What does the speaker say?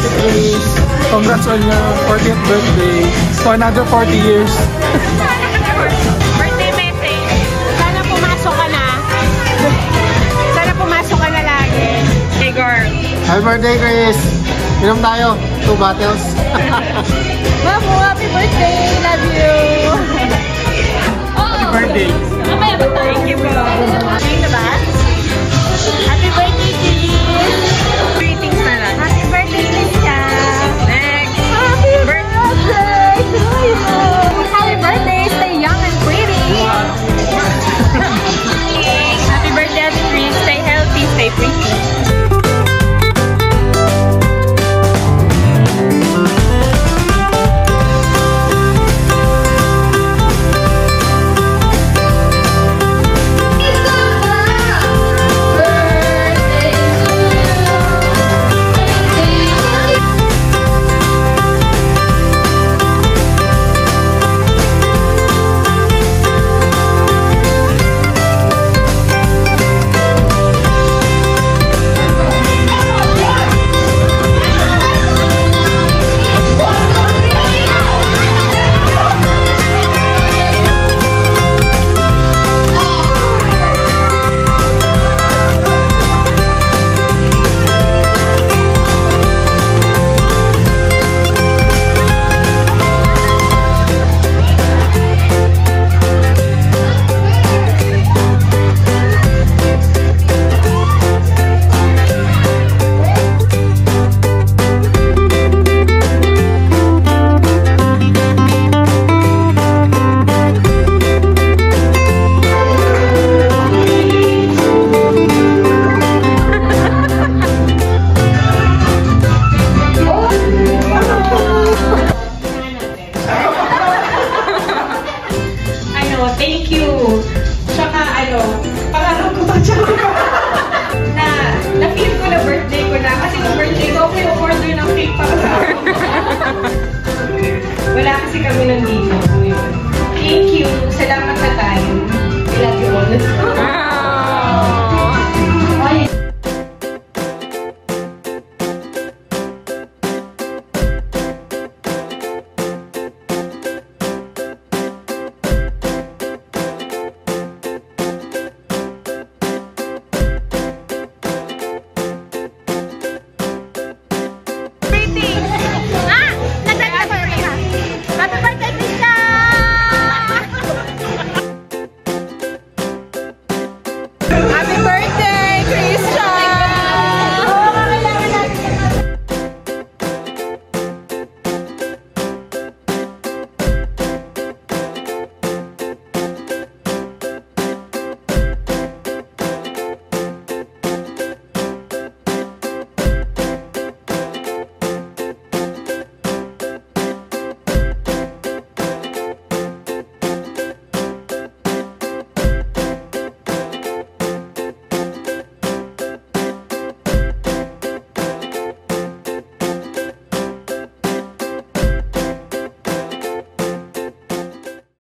Ate Chris. Congrats on your 40th birthday. So another 40 years. Birthday message. Sana pumasok ka na. Sana pumasok ka na lagi. Hey girl. Happy birthday, Chris. Inom tayo. 2 bottles. Mamo, happy birthday. Love you. Happy birthday. Mamaya ba tayo? Thank you po. Sing na ba? Happy birthday, Chris. Greetings na lang. Happy birthday, Christian. Next. Happy birthday to you. Happy birthday. Stay young and pretty. Happy birthday, Chris. Stay healthy. Stay pretty. Thank you. Tsaka pangarap ko pa siya na-feel ko na birthday ko na. Kasi kung birthday ko, okay, order ng cake para sa akin. Wala kasi kami ng